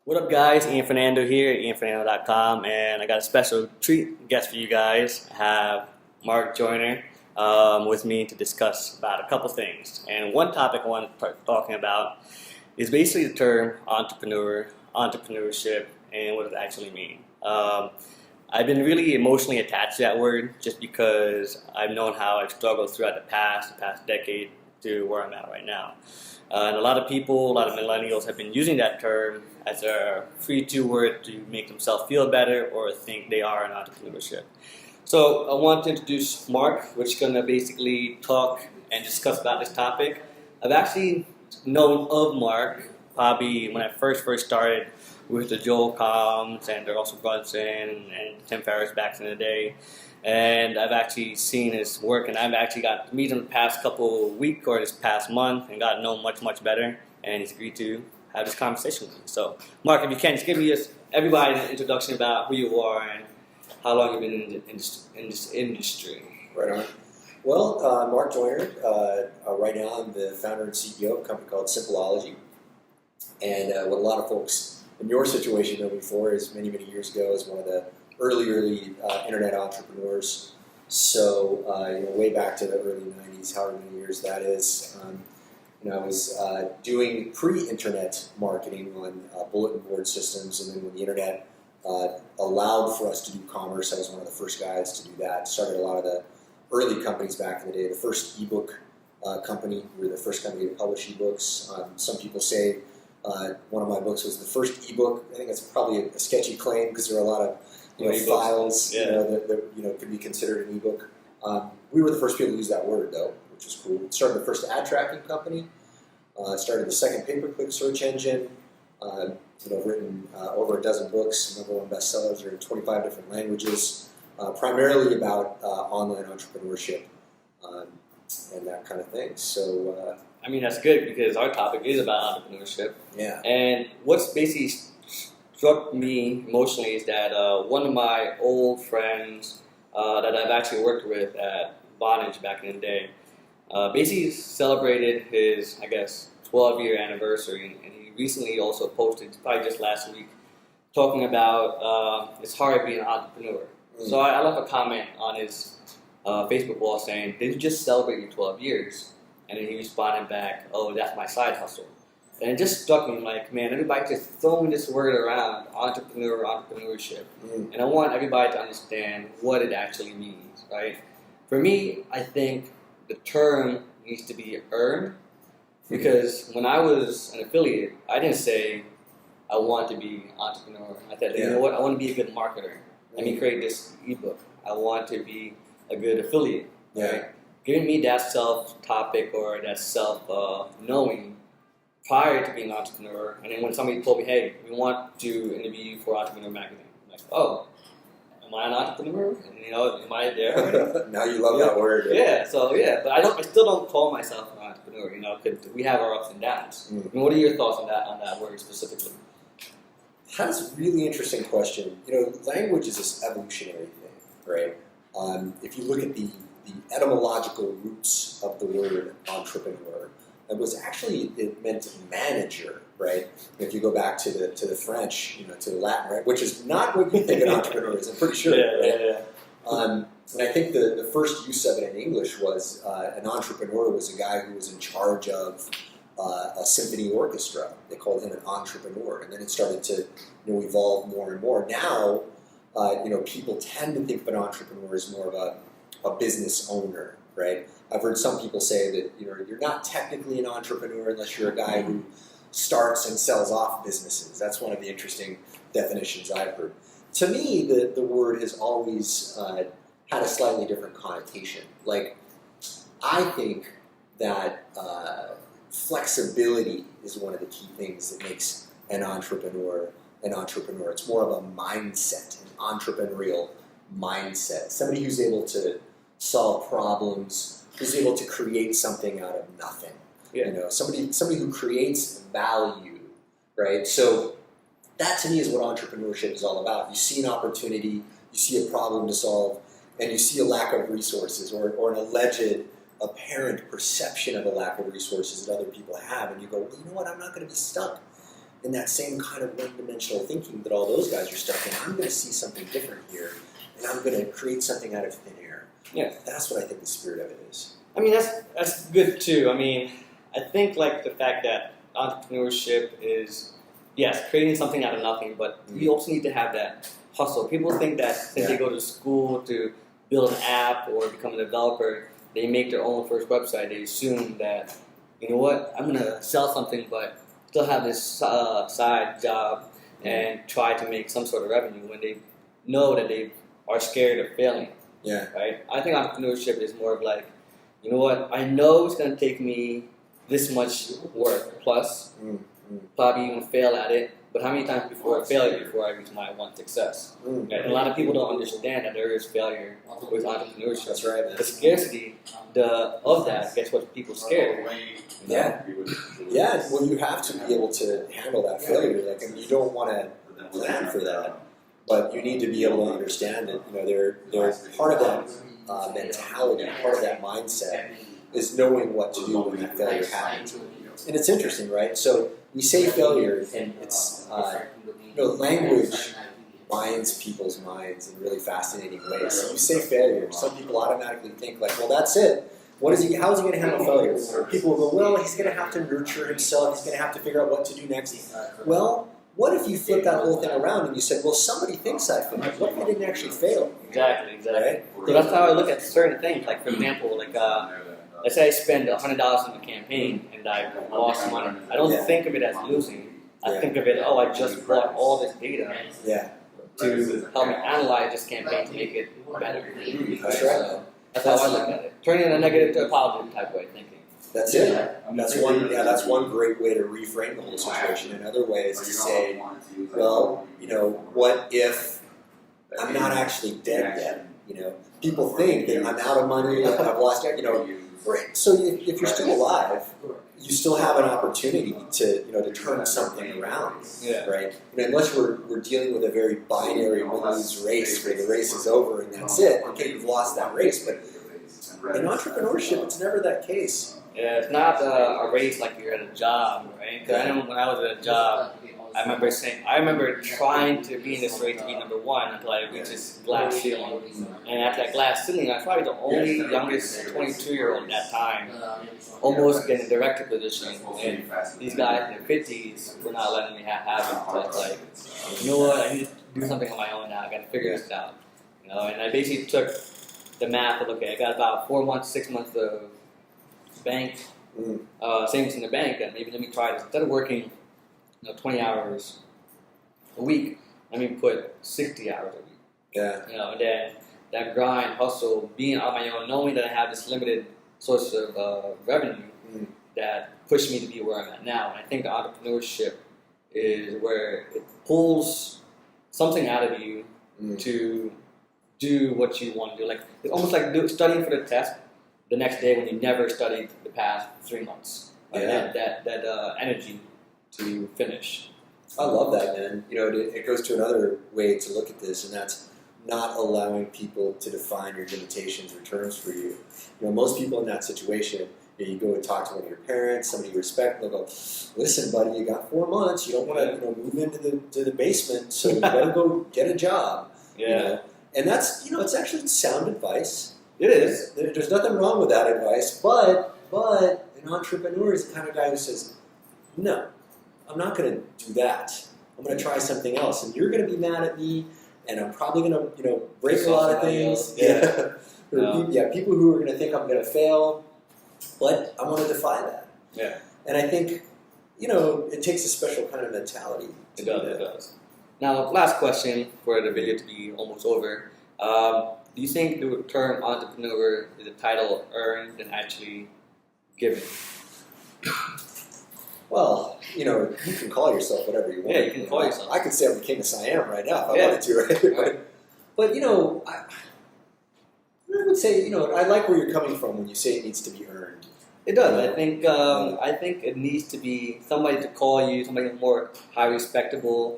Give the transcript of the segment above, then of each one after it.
What up, guys? Ian Fernando here at ianfernando.com, and I got a special treat guest for you guys. I have Mark Joyner with me to discuss about a couple things. And one topic I want to start talking about is basically the term entrepreneurship, and what does it actually mean. I've been really emotionally attached to that word just because I've known how I've struggled throughout the past decade to where I'm at right now. And a lot of people, a lot of millennials have been using that term as a free-to word to make themselves feel better or think they are in entrepreneurship. So I want to introduce Mark, which is going to basically talk and discuss about this topic. I've actually known of Mark probably when I first started with the Joel Combs and the Russell Brunson and Tim Ferriss back in the day. And I've actually seen his work, and I've actually got to meet him the past couple weeks or this past month and got to know him much better. And he's agreed to have this conversation with me. So, Mark, if you can, just give me everybody an introduction about who you are and how long you've been in this industry. Right on. Well, Mark Joyner. Right now, I'm the founder and CEO of a company called Simpleology. And what a lot of folks in your situation know me for is many years ago as one of the early internet entrepreneurs. So way back to the early 90s, however many years that is, I was doing pre-internet marketing on bulletin board systems, and then when the internet allowed for us to do commerce, I was one of the first guys to do that. Started a lot of the early companies back in the day. The first ebook company, we were the first company to publish ebooks. Some people say one of my books was the first ebook. I think that's probably a sketchy claim because there are a lot of files that could be considered an ebook. We were the first people to use that word, though, which was cool. Started the first ad tracking company. Started the second pay-per-click search engine. Written over a dozen books, number one bestsellers are in 25 different languages, primarily about online entrepreneurship and that kind of thing. So, that's good because our topic is about entrepreneurship. Yeah. And what's basically struck me emotionally is that one of my old friends that I've actually worked with at Vonage back in the day basically celebrated his, 12-year anniversary, and he recently also posted, probably just last week, talking about it's hard being an entrepreneur. So I left a comment on his Facebook wall saying, "Did you just celebrate your 12 years?" And then he responded back, "Oh, that's my side hustle." And it just struck me like, man, everybody just throwing this word around, entrepreneurship. And I want everybody to understand what it actually means, right? For me, I think the term needs to be earned because when I was an affiliate, I didn't say I want to be an entrepreneur. I said, you know what, I want to be a good marketer. Let me create this ebook. I want to be a good affiliate, right? Giving me that self-topic or that self-knowing prior to being an entrepreneur, and then when somebody told me, "Hey, we want to interview you for Entrepreneur Magazine," I'm like, "Oh, am I an entrepreneur? And, am I there?" Now you love that word. But I still don't call myself an entrepreneur, because we have our ups and downs. And what are your thoughts on that word specifically? That's a really interesting question. Language is this evolutionary thing, right? If you look at the etymological roots of the word entrepreneur, it meant manager, right? If you go back to the French, to the Latin, right, which is not what you think an entrepreneur is. I'm pretty sure. And I think the first use of it in English was an entrepreneur was a guy who was in charge of a symphony orchestra. They called him an entrepreneur, and then it started to evolve more and more. Now, people tend to think of an entrepreneur as more of a business owner, right? I've heard some people say that you're not technically an entrepreneur unless you're a guy who starts and sells off businesses. That's one of the interesting definitions I've heard. To me, the word has always had a slightly different connotation. Like, I think that flexibility is one of the key things that makes an entrepreneur an entrepreneur. It's more of a mindset, an entrepreneurial mindset. Somebody who's able to solve problems, who's able to create something out of nothing. Somebody who creates value, right? So that to me is what entrepreneurship is all about. You see an opportunity, you see a problem to solve, and you see a lack of resources or an alleged apparent perception of a lack of resources that other people have, and you go, well, you know what, I'm not going to be stuck in that same kind of one-dimensional thinking that all those guys are stuck in. I'm going to see something different here, and I'm going to create something out of thin air. Yeah. That's what I think the spirit of it is. I mean, that's good too. I mean, I think like the fact that entrepreneurship is, yes, creating something out of nothing, but you also need to have that hustle. People think that since they go to school to build an app or become a developer, they make their own first website. They assume that, you know what, I'm going to sell something, but still have this side job and try to make some sort of revenue when they know that they are scared of failing. Yeah. Right? I think entrepreneurship is more of like, you know what, I know it's going to take me this much work plus, probably even fail at it, but how many times before I fail before I reach my one success? Right? And a lot of people don't understand that there is failure with entrepreneurship. That's right, man. The scarcity of that gets what people scared. Yeah. Yeah, well, you have to be able to handle that failure. Like, I mean, you don't want to plan for that, but you need to be able to understand it. You know, there's part of that mentality, part of that mindset is knowing what to do when that failure happens. And it's interesting, right? So we say failure, and it's, language binds people's minds in really fascinating ways. So you say failure, some people automatically think like, well, that's it. How is he going to handle failure? People will go, well, he's going to have to nurture himself. He's going to have to figure out what to do next. Well, what if you flip that whole thing around and you said, well, somebody thinks I failed. What if I didn't actually fail? Exactly. Right? So that's how I look at certain things. Like, for example, like, let's say I spend $100 on a campaign and I lost money. I don't think of it as losing. I think of it, I just bought all this data to help me analyze this campaign to make it better. That's right. That's how I look at it. Turning a negative to a positive type way of thinking. That's it. That's one great way to reframe the whole situation. Another way is to say, well, what if I'm not actually dead yet? People think that I'm out of money, I've lost, right. So if you're still alive, you still have an opportunity to turn something around, right? Unless we're dealing with a very binary win-lose race where the race is over and that's it. Okay, you've lost that race, but in entrepreneurship, it's never that case. Yeah, it's not a race like you're at a job, right? Because I know when I was at a job, I remember trying to be in this race to be number one until I reached this glass ceiling. And at that glass ceiling, I was probably the only youngest 22-year-old at that time, almost getting a director position. And these guys in their 50s were not letting me have it. So I was like, you know what, I need to do something on my own now. I got to figure this out. And I basically took the math of, okay, I got about 4 months, 6 months of bank savings in the bank, and maybe let me try this. Instead of working 20 hours a week, let me put 60 hours a week. Yeah. And then that grind, hustle, being on my own, knowing that I have this limited source of revenue that pushed me to be where I'm at now. And I think entrepreneurship is where it pulls something out of you to do what you want to do. Like, it's almost like studying for the test the next day when you never studied the past 3 months. That energy to finish. I love that, man. It goes to another way to look at this, and that's not allowing people to define your limitations or terms for you. Most people in that situation, you go and talk to one of your parents, somebody you respect, and they'll go, listen, buddy, you got 4 months, you don't want to move into the basement, so you better go get a job. And that's, it's actually sound advice. It is. There's nothing wrong with that advice, but an entrepreneur is the kind of guy who says, no, I'm not going to do that. I'm going to try something else, and you're going to be mad at me, and I'm probably going to, break a lot of things. People who are going to think I'm going to fail, but I want to defy that. Yeah. And I think, it takes a special kind of mentality. It does. Now, last question for the video to be almost over. Do you think the term entrepreneur is a title earned than actually given? Well, you can call yourself whatever you want. Yeah, you can call yourself. I could say I'm the king of Siam right now if I wanted to, right? But I would say, I like where you're coming from when you say it needs to be earned. It does. I think it needs to be somebody to call you, somebody highly more respectable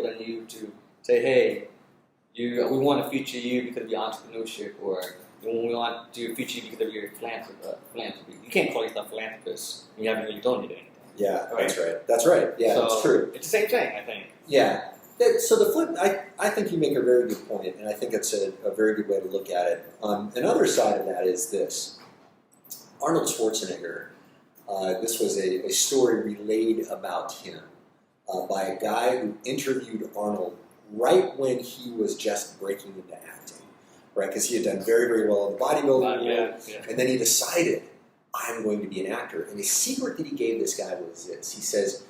than you, to say, hey, we want to feature you because of your entrepreneurship, or we want to feature you because of your philanthropy. You can't call yourself a philanthropist when you haven't really donated anything. Yeah, Right? That's right. Yeah, So it's true. it's the same thing, I think. Yeah. So the flip, I think you make a very good point, and I think it's a very good way to look at it. Another side of that is this. Arnold Schwarzenegger, this was a story relayed about him by a guy who interviewed Arnold right when he was just breaking into acting, right? Because he had done very, very well in the bodybuilding world, Yeah. and then he decided, I'm going to be an actor. And the secret that he gave this guy was this. He says,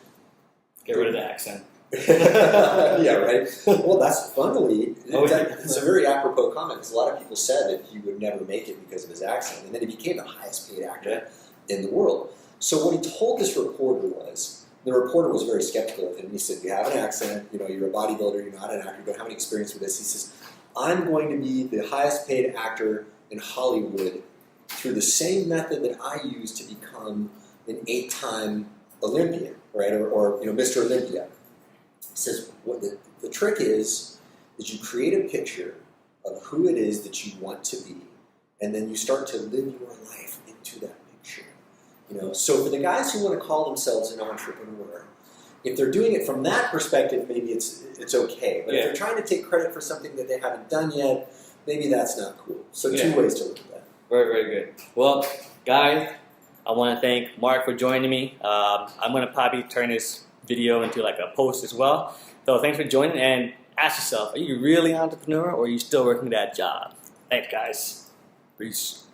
Get rid of the accent. yeah, right. Well, that's funnily, Oh, yeah. it's a very apropos comment because a lot of people said that he would never make it because of his accent, and then he became the highest paid actor in the world. So what he told this reporter was, the reporter was very skeptical of him. He said, "You have an accent. You know, you're a bodybuilder. You're not an actor. You don't have any experience with this." He says, "I'm going to be the highest paid actor in Hollywood through the same method that I used to become an 8-time Olympian, right, or Mr. Olympia." He says, "What the trick is you create a picture of who it is that you want to be, and then you start to live your life into that picture." So for the guys who want to call themselves an entrepreneur, if they're doing it from that perspective, maybe it's okay. But if they're trying to take credit for something that they haven't done yet, maybe that's not cool. So two ways to look at that. Very, very good. Well, guys, I want to thank Mark for joining me. I'm going to probably turn this video into like a post as well. So thanks for joining, and ask yourself, are you really an entrepreneur or are you still working that job? Thanks, guys. Peace.